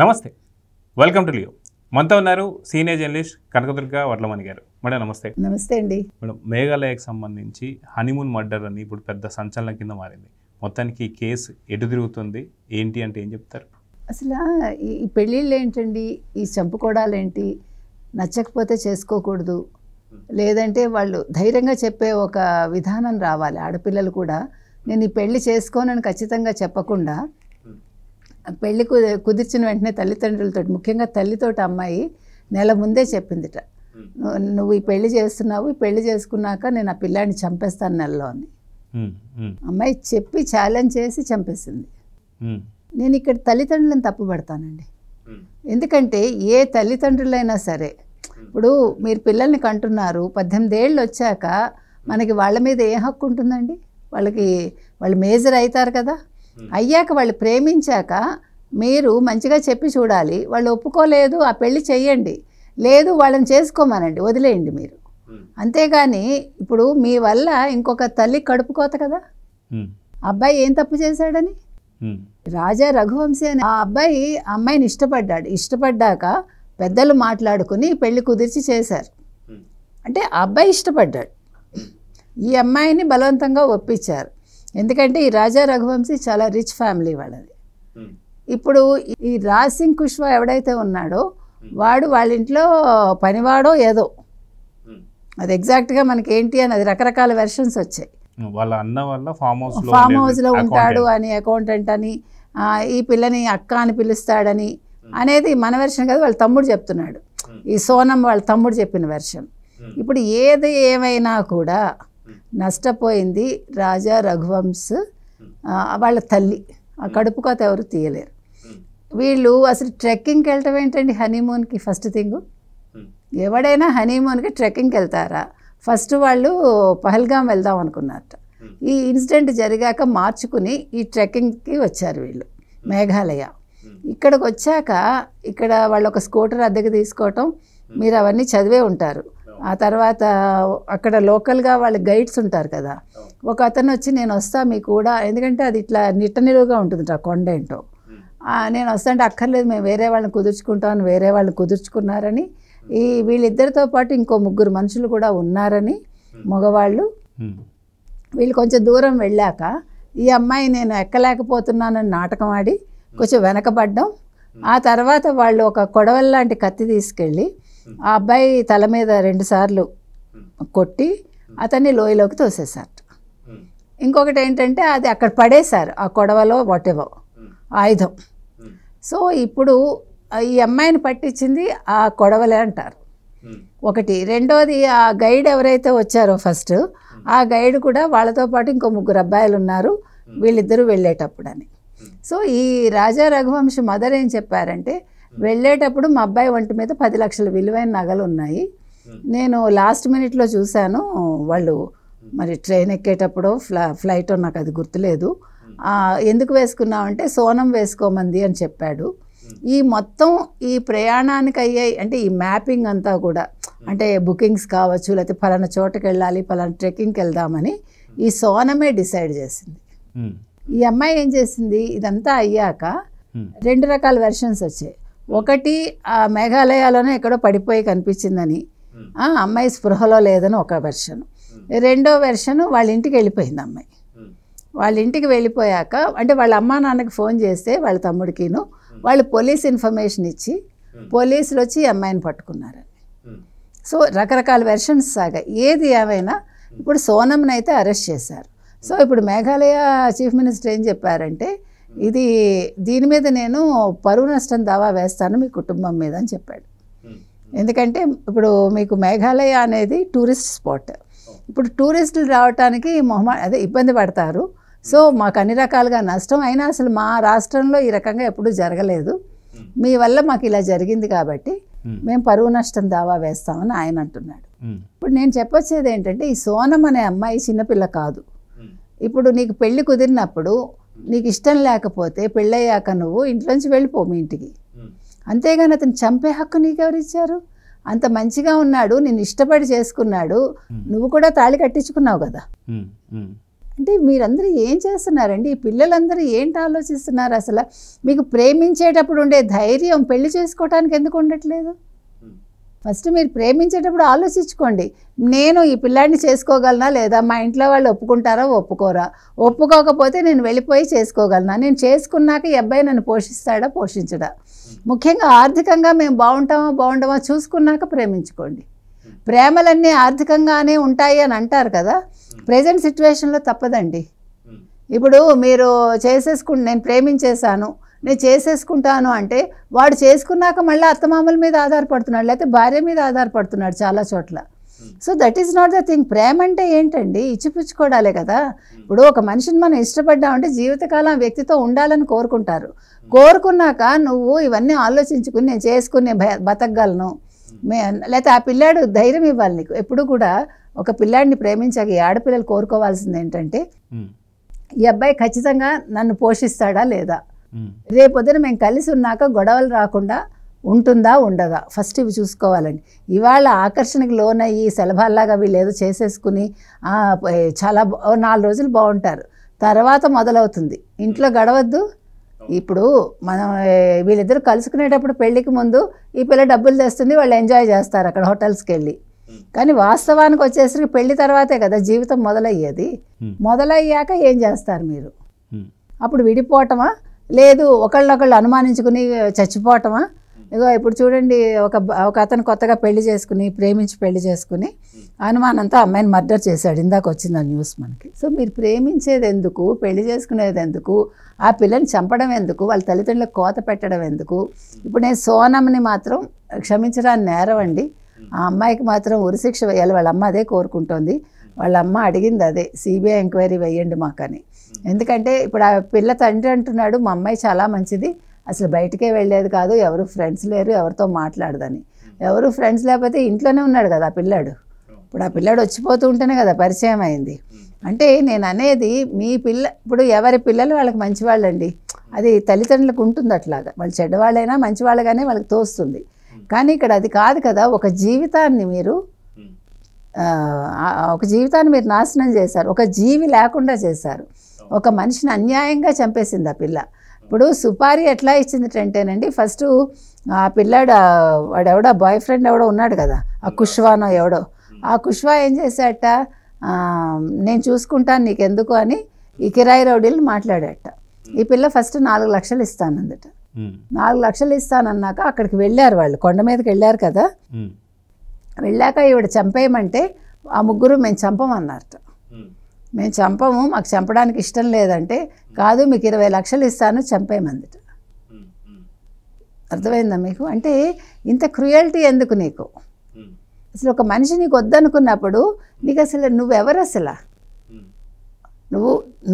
నమస్తే, welcome to Leo. మనతో ఉన్నారు సీనియర్ జర్నలిస్ట్ కనకదుర్గ వడ్లమణి గారు. మేడం నమస్తే. నమస్తే అండి. మేడం, మేఘాలయకు సంబంధించి హనీమూన్ మర్డర్ అని ఇప్పుడు పెద్ద సంచలనం కింద మారింది. మొత్తానికి ఈ కేసు ఎటు తిరుగుతుంది, ఏంటి అంటే ఏం చెప్తారు? అసలు ఈ పెళ్ళిళ్ళు ఏంటండి, ఈ చంపుకోవడాలు ఏంటి, నచ్చకపోతే చేసుకోకూడదు, లేదంటే వాళ్ళు ధైర్యంగా చెప్పే ఒక విధానం రావాలి. ఆడపిల్లలు కూడా నేను ఈ పెళ్లి చేసుకోనని ఖచ్చితంగా చెప్పకుండా పెళ్లి కుదిర్చిన వెంటనే తల్లిదండ్రులతో, ముఖ్యంగా తల్లితోటి అమ్మాయి నెల ముందే చెప్పిందిట, నువ్వు ఈ పెళ్లి చేస్తున్నావు, ఈ పెళ్లి చేసుకున్నాక నేను ఆ పిల్లాడిని చంపేస్తాను నెలలో అని. అమ్మాయి చెప్పి ఛాలెంజ్ చేసి చంపేసింది. నేను ఇక్కడ తల్లిదండ్రులను తప్పుపడతానండి. ఎందుకంటే ఏ తల్లిదండ్రులైనా సరే, ఇప్పుడు మీరు పిల్లల్ని కంటున్నారు, 18 ఏళ్ళు వచ్చాక మనకి వాళ్ళ మీద ఏ హక్కు ఉంటుందండి? వాళ్ళు మేజర్ అవుతారు కదా, అయ్యాక వాళ్ళు ప్రేమించాక మీరు మంచిగా చెప్పి చూడాలి. వాళ్ళు ఒప్పుకోలేదు, ఆ పెళ్లి చెయ్యండి, లేదు వాళ్ళని చేసుకోమనండి, వదిలేయండి మీరు. అంతేగాని ఇప్పుడు మీ వల్ల ఇంకొక తల్లి కడుపుకోత కదా. అబ్బాయి ఏం తప్పు చేశాడని? రాజా రఘువంశీ అని ఆ అబ్బాయి అమ్మాయిని ఇష్టపడ్డాక పెద్దలు మాట్లాడుకుని పెళ్లి కుదిర్చి చేశారు. అంటే ఆ అబ్బాయి ఇష్టపడ్డాడు, ఈ అమ్మాయిని బలవంతంగా ఒప్పించారు. ఎందుకంటే ఈ రాజా రఘువంశీ చాలా రిచ్ ఫ్యామిలీ వాళ్ళది. ఇప్పుడు ఈ రాజ్ సింగ్ కుష్వా ఎవడైతే ఉన్నాడో వాడు వాళ్ళ ఇంట్లో పనివాడో ఏదో, అది ఎగ్జాక్ట్గా మనకి ఏంటి అని అది రకరకాల వెర్షన్స్ వచ్చాయి. వాళ్ళ అన్న వల్ల ఫామ్ హౌస్లో ఉంటాడు అని, అకౌంటెంట్ అని, ఈ పిల్లని అక్క అని పిలుస్తాడని అనేది మన వెర్షన్ కదా, వాళ్ళ తమ్ముడు చెప్తున్నాడు. ఈ సోనం వాళ్ళ తమ్ముడు చెప్పిన వెర్షన్. ఇప్పుడు ఏది ఏమైనా కూడా నష్టపోయింది రాజా రఘువంశ్ వాళ్ళ తల్లి. ఆ కడుపు కోత ఎవరు తీయలేరు. వీళ్ళు అసలు ట్రెక్కింగ్కి వెళ్ళటం ఏంటండి హనీమూన్కి? ఫస్ట్ థింగ్, ఎవడైనా హనీమూన్కి ట్రెక్కింగ్కి వెళ్తారా? ఫస్ట్ వాళ్ళు పహల్గాం వెళ్దాం అనుకున్నారట. ఈ ఇన్సిడెంట్ జరిగాక మార్చుకుని ఈ ట్రెక్కింగ్కి వచ్చారు వీళ్ళు మేఘాలయ. ఇక్కడికి వచ్చాక ఇక్కడ వాళ్ళు ఒక స్కూటర్ అద్దెకి తీసుకోవటం, మీరు అవన్నీ చదివే ఉంటారు. ఆ తర్వాత అక్కడ లోకల్గా వాళ్ళ గైడ్స్ ఉంటారు కదా, ఒక అతను వచ్చి నేను వస్తా మీ కూడా, ఎందుకంటే అది ఇట్లా నిలువుగా ఉంటుంది ఆ కొండ ఏంటో, నేను వస్తా అంటే అక్కర్లేదు మేము వేరే వాళ్ళని కుదుర్చుకుంటామని వేరే వాళ్ళని కుదుర్చుకున్నారని, ఈ వీళ్ళిద్దరితో పాటు ఇంకో 3 మనుషులు కూడా ఉన్నారని మగవాళ్ళు. వీళ్ళు కొంచెం దూరం వెళ్ళాక ఈ అమ్మాయి నేను ఎక్కలేకపోతున్నానని నాటకం ఆడి కొంచెం వెనకబడ్డం. ఆ తర్వాత వాళ్ళు ఒక కొడవల్లాంటి కత్తి తీసుకెళ్ళి ఆ అబ్బాయి తల మీద 2 సార్లు కొట్టి అతన్ని లోయలోకి తోసేశారు. ఇంకొకటి ఏంటంటే అది అక్కడ పడేశారు, ఆ కొడవలో వాటెవో ఆయుధం. సో ఇప్పుడు ఈ అమ్మాయిని పట్టించింది ఆ కొడవలే అంటారు ఒకటి. రెండోది ఆ గైడ్ ఎవరైతే వచ్చారో ఫస్ట్, ఆ గైడ్ కూడా వాళ్ళతో పాటు ఇంకో 3 అబ్బాయిలు ఉన్నారు వీళ్ళిద్దరూ వెళ్ళేటప్పుడు అని. సో ఈ రాజా రఘువంశీ మదర్ ఏం చెప్పారంటే, వెళ్ళేటప్పుడు మా అబ్బాయి ఒంటి మీద 10 లక్షల విలువైన నగలు ఉన్నాయి, నేను లాస్ట్ మినిట్లో చూశాను, వాళ్ళు మరి ట్రైన్ ఎక్కేటప్పుడు ఫ్లైట్ నాకు అది గుర్తులేదు, ఎందుకు వేసుకున్నామంటే సోనం వేసుకోమంది అని చెప్పాడు. ఈ మొత్తం ఈ ప్రయాణానికి అయ్యాయి అంటే ఈ మ్యాపింగ్ అంతా కూడా, అంటే బుకింగ్స్ కావచ్చు, లేకపోతే పలానా చోటకి వెళ్ళాలి, పలానా ట్రెక్కింగ్కి వెళ్దామని ఈ సోనమే డిసైడ్ చేసింది. ఈ అమ్మాయి ఏం చేసింది, ఇదంతా అయ్యాక 2 రకాల వెర్షన్స్ వచ్చాయి. ఒకటి ఆ మేఘాలయాలోనే ఎక్కడో పడిపోయి కనిపించిందని, అమ్మాయి స్పృహలో లేదని ఒక వెర్షన్. రెండో వెర్షన్ వాళ్ళ ఇంటికి వెళ్ళిపోయింది అమ్మాయి. వాళ్ళ ఇంటికి వెళ్ళిపోయాక అంటే వాళ్ళ అమ్మా నాన్నకి ఫోన్ చేస్తే వాళ్ళ తమ్ముడికిను వాళ్ళు పోలీస్ ఇన్ఫర్మేషన్ ఇచ్చి పోలీసులు వచ్చి ఈ అమ్మాయిని పట్టుకున్నారని. సో రకరకాల వెర్షన్స్ సాగా. ఏది ఏమైనా ఇప్పుడు సోనంని అయితే అరెస్ట్ చేశారు. సో ఇప్పుడు మేఘాలయ చీఫ్ మినిస్టర్ ఏం చెప్పారంటే, దీని మీద నేను పరువు నష్టం దావా వేస్తాను మీ కుటుంబం మీద అని చెప్పాడు. ఎందుకంటే ఇప్పుడు మీకు మేఘాలయ అనేది టూరిస్ట్ స్పాట్. ఇప్పుడు టూరిస్టులు రావడానికి ఇబ్బంది పడతారు. సో మాకు అన్ని రకాలుగా నష్టం అయినా అసలు మా రాష్ట్రంలో ఈ రకంగా ఎప్పుడూ జరగలేదు, మీ వల్ల మాకు ఇలా జరిగింది కాబట్టి మేము పరువు నష్టం దావా వేస్తామని ఆయన అంటున్నాడు. ఇప్పుడు నేను చెప్పొచ్చేది ఏంటంటే, ఈ సోనం అనే అమ్మాయి చిన్నపిల్ల కాదు. ఇప్పుడు నీకు పెళ్లి కుదిరినప్పుడు నీకు ఇష్టం లేకపోతే పెళ్ళయ్యాక నువ్వు ఇంట్లోంచి వెళ్ళిపో మీ ఇంటికి, అంతేగాని అతను చంపే హక్కు నీకెవరు ఇచ్చారు? అంత మంచిగా ఉన్నాడు, నేను ఇష్టపడి చేసుకున్నాడు, నువ్వు కూడా తాళి కట్టించుకున్నావు కదా. అంటే మీరందరూ ఏం చేస్తున్నారండి? ఈ పిల్లలందరూ ఏంటి ఆలోచిస్తున్నారు అసలు? మీకు ప్రేమించేటప్పుడు ఉండే ధైర్యం పెళ్లి చేసుకోవటానికి ఎందుకు ఉండట్లేదు? ఫస్ట్ మీరు ప్రేమించేటప్పుడు ఆలోచించుకోండి, నేను ఈ పిల్లాడిని చేసుకోగలనా లేదా, మా ఇంట్లో వాళ్ళు ఒప్పుకుంటారా ఒప్పుకోరా, ఒప్పుకోకపోతే నేను వెళ్ళిపోయి చేసుకోగలనా, నేను చేసుకున్నాక ఈ అబ్బాయి నన్ను పోషిస్తాడా పోషించడా, ముఖ్యంగా ఆర్థికంగా మేము బాగుంటామా చూసుకున్నాక ప్రేమించుకోండి. ప్రేమలన్నీ ఆర్థికంగానే ఉంటాయి అని అంటారు కదా, ప్రజెంట్ సిచ్యువేషన్లో తప్పదండి. ఇప్పుడు మీరు నేను ప్రేమించేశాను, నేను చేసేసుకుంటాను అంటే వాడు చేసుకున్నాక మళ్ళీ అత్తమామల మీద ఆధారపడుతున్నాడు, లేకపోతే భార్య మీద ఆధారపడుతున్నాడు చాలా చోట్ల. So that is not the thing. ప్రేమ అంటే ఏంటండి? ఇచ్చిపుచ్చుకోవడాలే కదా. ఇప్పుడు ఒక మనిషిని మనం ఇష్టపడ్డామంటే జీవితకాలం వ్యక్తితో ఉండాలని కోరుకుంటారు. కోరుకున్నాక నువ్వు ఇవన్నీ ఆలోచించుకుని నేను చేసుకుని బతకగలను, లేకపోతే ఆ పిల్లాడు ధైర్యం ఇవ్వాలి నీకు. ఎప్పుడు కూడా ఒక పిల్లాడిని ప్రేమించాక ఈ ఆడపిల్లలు కోరుకోవాల్సింది ఏంటంటే, ఈ అబ్బాయి ఖచ్చితంగా నన్ను పోషిస్తాడా లేదా, రేపొద్దున మేము కలిసి ఉన్నాక గొడవలు రాకుండా ఉంటుందా ఉండదా, ఫస్ట్ ఇవి చూసుకోవాలండి. ఇవాళ ఆకర్షణకి లోనయ్యి సెలభాల్లాగా వీళ్ళు ఏదో చేసేసుకుని చాలా 4 రోజులు బాగుంటారు, తర్వాత మొదలవుతుంది ఇంట్లో గడవద్దు. ఇప్పుడు మనం వీళ్ళిద్దరు కలుసుకునేటప్పుడు పెళ్ళికి ముందు ఈ పిల్ల డబ్బులు తెస్తుంది, వాళ్ళు ఎంజాయ్ చేస్తారు అక్కడ హోటల్స్కి వెళ్ళి. కానీ వాస్తవానికి వచ్చేసరికి పెళ్లి తర్వాతే కదా జీవితం మొదలయ్యేది. మొదలయ్యాక ఏం చేస్తారు మీరు? అప్పుడు విడిపోవటమా, లేదు ఒకళ్ళొకళ్ళు అనుమానించుకుని చచ్చిపోవటమా? ఇగో ఇప్పుడు చూడండి, ఒక అతను కొత్తగా ప్రేమించి పెళ్లి చేసుకుని అనుమానంతో అమ్మాయిని మర్డర్ చేశాడు. ఇందాక వచ్చింది ఆ న్యూస్ మనకి. సో మీరు ప్రేమించేది ఎందుకు, పెళ్లి చేసుకునేది ఎందుకు, ఆ పిల్లని చంపడం ఎందుకు, వాళ్ళ తల్లిదండ్రులకు కోత పెట్టడం ఎందుకు? ఇప్పుడు నేను సోనమ్ని మాత్రం క్షమించడానికి నేరం అండి. ఆ అమ్మాయికి మాత్రం ఉరిశిక్ష వేయాలి. వాళ్ళ అమ్మ అదే కోరుకుంటోంది. వాళ్ళ అమ్మ అడిగింది అదే, సిబిఐ ఎంక్వైరీ వేయండి మాకని. ఎందుకంటే ఇప్పుడు ఆ పిల్ల తండ్రి అంటున్నాడు, మా అమ్మాయి చాలా మంచిది, అసలు బయటకే వెళ్ళేది కాదు, ఎవరు ఫ్రెండ్స్ లేరు, ఎవరితో మాట్లాడదని. ఎవరు ఫ్రెండ్స్ లేకపోతే ఇంట్లోనే ఉన్నాడు కదా ఆ పిల్లాడు. ఇప్పుడు ఆ పిల్లాడు వచ్చిపోతూ ఉంటేనే కదా పరిచయం అయింది. అంటే నేను అనేది ఇప్పుడు ఎవరి పిల్లలు వాళ్ళకి మంచివాళ్ళండి, అది తల్లిదండ్రులకు ఉంటుంది అట్లాగా. వాళ్ళు చెడ్డవాళ్ళైనా మంచివాళ్ళగానే వాళ్ళకి తోస్తుంది. కానీ ఇక్కడ అది కాదు కదా. ఒక జీవితాన్ని మీరు నాశనం చేశారు, ఒక జీవి లేకుండా చేశారు, ఒక మనిషిని అన్యాయంగా చంపేసింది ఆ పిల్ల. ఇప్పుడు సుపారీ ఎట్లా ఇచ్చిందంటేనండి, ఫస్ట్ ఆ పిల్లాడు వాడెవడో బాయ్ ఫ్రెండ్ ఎవడో ఉన్నాడు కదా, ఆ కుష్వానో ఎవడో, ఆ కుష్వా ఏం చేశాట, నేను చూసుకుంటాను నీకెందుకు అని ఈ కిరాయి రౌడీలు మాట్లాడాట. ఈ పిల్ల ఫస్ట్ 4 లక్షలు ఇస్తానందట. 4 లక్షలు ఇస్తానన్నాక అక్కడికి వెళ్ళారు, వాళ్ళు కొండ మీదకి వెళ్ళారు కదా. వెళ్ళాక ఈవిడ చంపేయమంటే ఆ ముగ్గురు మేము చంపమన్నారట. మేము చంపము, మాకు చంపడానికి ఇష్టం లేదంటే, కాదు మీకు 20 లక్షలు ఇస్తాను చంపేయమందిట. అర్థమైందా మీకు? అంటే ఇంత క్రూయల్టీ ఎందుకు నీకు? అసలు ఒక మనిషి నీకు వద్దనుకున్నప్పుడు నీకు అసలు నువ్వెవరు? అసలు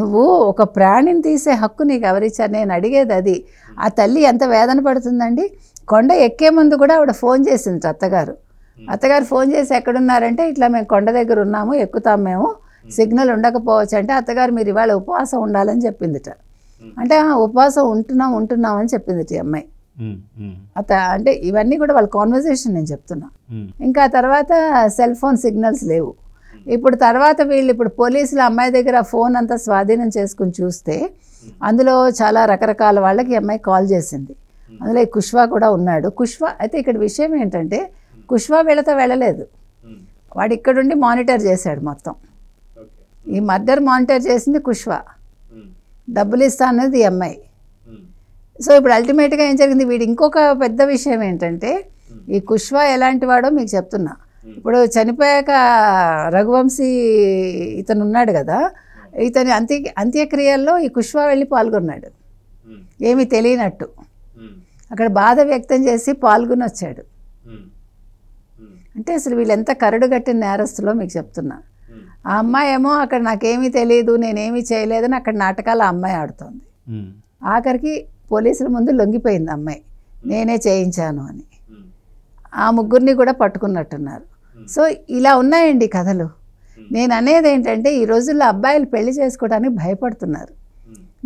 నువ్వు ఒక ప్రాణిని తీసే హక్కు నీకు ఎవరిచ్చారు? నేను అడిగేది అది. ఆ తల్లి ఎంత వేదన పడుతుందండి. కొండ ఎక్కే ముందు కూడా ఆవిడ ఫోన్ చేసింది అత్తగారు ఫోన్ చేసి ఎక్కడున్నారంటే, ఇట్లా మేము కొండ దగ్గర ఉన్నాము, ఎక్కుతాం మేము, సిగ్నల్ ఉండకపోవచ్చు అంటే, అత్తగారు మీరు ఇవాళ ఉపవాసం ఉండాలని చెప్పిందిట. అంటే ఉపవాసం ఉంటున్నాం అని చెప్పింది ఈ అమ్మాయి. అంటే ఇవన్నీ కూడా వాళ్ళ కాన్వర్జేషన్ నేను చెప్తున్నా. ఇంకా తర్వాత సెల్ ఫోన్ సిగ్నల్స్ లేవు. ఇప్పుడు తర్వాత ఇప్పుడు పోలీసులు అమ్మాయి దగ్గర ఫోన్ అంతా స్వాధీనం చేసుకుని చూస్తే అందులో చాలా రకరకాల వాళ్ళకి అమ్మాయి కాల్ చేసింది. అందులో ఈ కుష్వా కూడా ఉన్నాడు. కుష్వా అయితే ఇక్కడ విషయం ఏంటంటే, కుష్వా వీళ్ళతో వెళ్ళలేదు, వాడు ఇక్కడుండి మానిటర్ చేశాడు మొత్తం. ఈ మర్డర్ మానిటర్ చేసింది కుష్వా, డబ్బులు ఇస్తా అన్నది ఈ అమ్మాయి. సో ఇప్పుడు అల్టిమేట్గా ఏం జరిగింది, వీడు ఇంకొక పెద్ద విషయం ఏంటంటే, ఈ కుష్వా ఎలాంటి వాడో మీకు చెప్తున్నా. ఇప్పుడు చనిపోయాక రఘువంశీ ఇతను ఉన్నాడు కదా, ఇతని అంత్యక్రియల్లో ఈ కుష్వా వెళ్ళి పాల్గొన్నాడు, ఏమీ తెలియనట్టు. అక్కడ బాధ వ్యక్తం చేసి పాల్గొని వచ్చాడు. అంటే అసలు వీళ్ళు ఎంత కరడుగట్టిన నేరస్తులో మీకు చెప్తున్నా. ఆ అమ్మాయి ఏమో అక్కడ నాకేమీ తెలియదు, నేనేమీ చేయలేదని అక్కడ నాటకాలు ఆ అమ్మాయి ఆడుతోంది. ఆఖరికి పోలీసుల ముందు లొంగిపోయింది అమ్మాయి, నేనే చేయించాను అని. ఆ ముగ్గురిని కూడా పట్టుకున్నట్టున్నారు. సో ఇలా ఉన్నాయండి కథలు. నేను అనేది ఏంటంటే, ఈ రోజుల్లో అబ్బాయిలు పెళ్లి చేసుకోవడానికి భయపడుతున్నారు.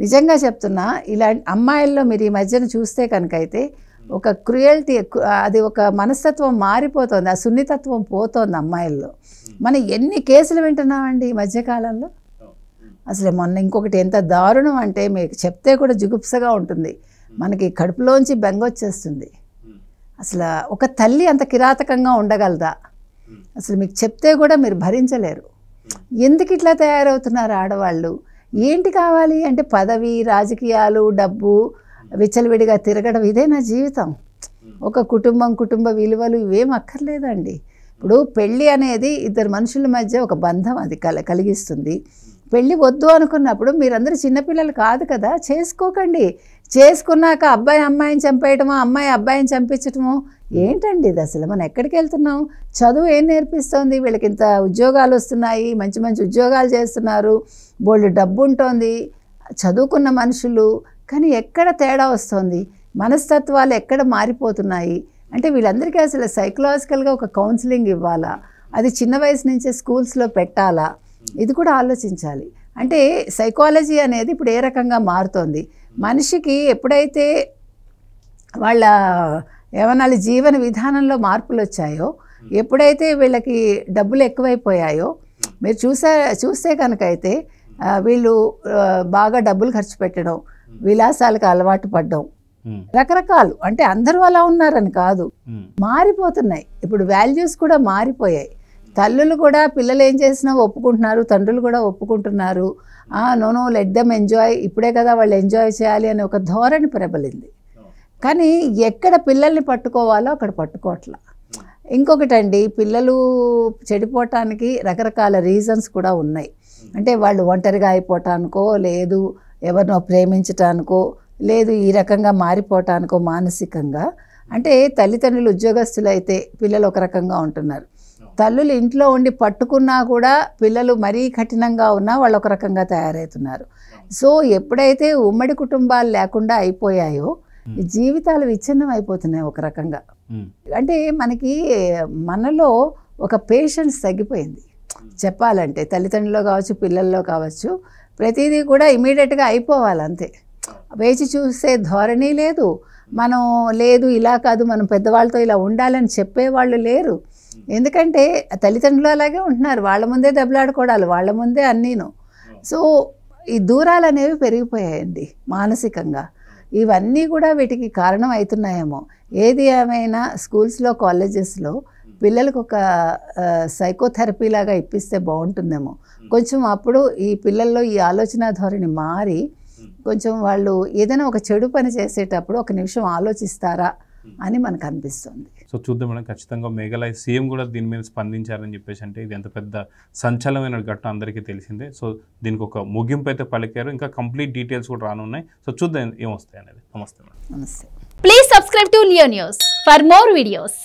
నిజంగా చెప్తున్నా, ఇలాంటి అమ్మాయిల్లో మీరు ఈ మధ్యన చూస్తే కనుకైతే ఒక క్రూయల్టీ, అది ఒక మనస్తత్వం మారిపోతుంది, ఆ సున్నితత్వం పోతోంది అమ్మాయిల్లో. మనం ఎన్ని కేసులు వింటున్నామండి ఈ మధ్యకాలంలో. అసలు మొన్న ఇంకొకటి ఎంత దారుణం అంటే మీకు చెప్తే కూడా జుగుప్సగా ఉంటుంది, మనకి కడుపులోంచి బెంగొచ్చేస్తుంది. అసలు ఒక తల్లి అంత కిరాతకంగా ఉండగలదా? అసలు మీకు చెప్తే కూడా మీరు భరించలేరు. ఎందుకు ఇట్లా తయారవుతున్నారు ఆడవాళ్ళు? ఏంటి కావాలి అంటే పదవి, రాజకీయాలు, డబ్బు, విచ్చలవిడిగా తిరగడం, ఇదే నా జీవితం. ఒక కుటుంబ విలువలు ఇవేం అక్కర్లేదండి. ఇప్పుడు పెళ్ళి అనేది ఇద్దరు మనుషుల మధ్య ఒక బంధం అది కలిగిస్తుంది. పెళ్ళి వద్దు అనుకున్నప్పుడు మీరందరూ చిన్నపిల్లలు కాదు కదా, చేసుకోకండి. చేసుకున్నాక అబ్బాయి అమ్మాయిని చంపేయటమో, అమ్మాయి అబ్బాయిని చంపించటమో ఏంటండి ఇది? అసలు మనం ఎక్కడికి వెళ్తున్నాం? చదువు ఏం నేర్పిస్తోంది? వీళ్ళకి ఇంత ఉద్యోగాలు వస్తున్నాయి, మంచి మంచి ఉద్యోగాలు చేస్తున్నారు, బోల్డ్ డబ్బు ఉంటుంది, చదువుకున్న మనుషులు. కానీ ఎక్కడ తేడా వస్తుంది? మనస్తత్వాలు ఎక్కడ మారిపోతున్నాయి అంటే వీళ్ళందరికీ అసలు సైకలాజికల్గా ఒక కౌన్సిలింగ్ ఇవ్వాలా? అది చిన్న వయసు నుంచే స్కూల్స్లో పెట్టాలా? ఇది కూడా ఆలోచించాలి. అంటే సైకాలజీ అనేది ఇప్పుడు ఏ రకంగా మారుతోంది? మనిషికి ఎప్పుడైతే వాళ్ళ ఏమనాలి జీవన విధానంలో మార్పులు వచ్చాయో, ఎప్పుడైతే వీళ్ళకి డబ్బులు ఎక్కువైపోయాయో, మీరు చూస్తే కనుక అయితే వీళ్ళు బాగా డబ్బులు ఖర్చు పెట్టడం, విలాసాలకు అలవాటు పడడం, రకరకాలు. అంటే అందరూ అలా ఉన్నారని కాదు, మారిపోతున్నాయి. ఇప్పుడు వాల్యూస్ కూడా మారిపోయాయి. తల్లులు కూడా పిల్లలు ఏం చేసినా ఒప్పుకుంటున్నారు, తండ్రులు కూడా ఒప్పుకుంటున్నారు. నో లెట్ దెమ్ ఎంజాయ్, ఇప్పుడే కదా వాళ్ళు ఎంజాయ్ చేయాలి అనే ఒక ధోరణి ప్రబలింది. కానీ ఎక్కడ పిల్లల్ని పట్టుకోవాలో అక్కడ పట్టుకోవట్లా. ఇంకొకటండి, పిల్లలు చెడిపోవటానికి రకరకాల రీజన్స్ కూడా ఉన్నాయి. అంటే వాళ్ళు ఒంటరిగా అయిపోవటానికో, లేదు ఎవరినో ప్రేమించటానికో, లేదు ఈ రకంగా మారిపోవటానికో మానసికంగా. అంటే తల్లిదండ్రులు ఉద్యోగస్తులు అయితే పిల్లలు ఒక రకంగా ఉంటున్నారు, తల్లులు ఇంట్లో ఉండి పట్టుకున్నా కూడా పిల్లలు మరీ కఠినంగా ఉన్నా వాళ్ళు ఒక రకంగా తయారవుతున్నారు. సో ఎప్పుడైతే ఉమ్మడి కుటుంబాలు లేకుండా అయిపోయాయో జీవితాలు విచ్ఛిన్నం అయిపోతున్నాయి ఒక రకంగా. అంటే మనలో ఒక పేషెన్స్ తగ్గిపోయింది చెప్పాలంటే, తల్లిదండ్రుల్లో కావచ్చు, పిల్లల్లో కావచ్చు. ప్రతిదీ కూడా ఇమీడియట్గా అయిపోవాలి అంతే, వేచి చూసే ధోరణి లేదు. మనం లేదు ఇలా కాదు, మనం పెద్దవాళ్ళతో ఇలా ఉండాలని చెప్పేవాళ్ళు లేరు. ఎందుకంటే తల్లిదండ్రులు అలాగే ఉంటున్నారు, వాళ్ళ ముందే దెబ్బలాడుకోవడాలు, వాళ్ళ ముందే అన్నీను. సో ఈ దూరాలు అనేవి పెరిగిపోయాయండి మానసికంగా. ఇవన్నీ కూడా వీటికి కారణం అవుతున్నాయేమో. ఏది ఏమైనా స్కూల్స్లో, కాలేజెస్లో పిల్లలకు ఒక సైకోథెరపీ లాగా ఇప్పిస్తే బాగుంటుందేమో కొంచెం. అప్పుడు ఈ పిల్లల్లో ఈ ఆలోచన ధోరణి మారి కొంచెం వాళ్ళు ఏదైనా ఒక చెడు పని చేసేటప్పుడు ఒక నిమిషం ఆలోచిస్తారా అని మనకు అనిపిస్తుంది. సో చూద్దాం మేడం, ఖచ్చితంగా మేఘాలయ సీఎం కూడా దీని మీద స్పందించారని చెప్పేసి, అంటే ఇది ఎంత పెద్ద సంచలనమైన ఘటన అందరికీ తెలిసిందే. సో దీనికి ఒక ముగింపు అయితే పలికారు, ఇంకా కంప్లీట్ డీటెయిల్స్ కూడా రానున్నాయి. సో చూద్దాం ఏమొస్తాయి అనేది. నమస్తే మేడం. నమస్తే. Please subscribe to Leo news for more videos.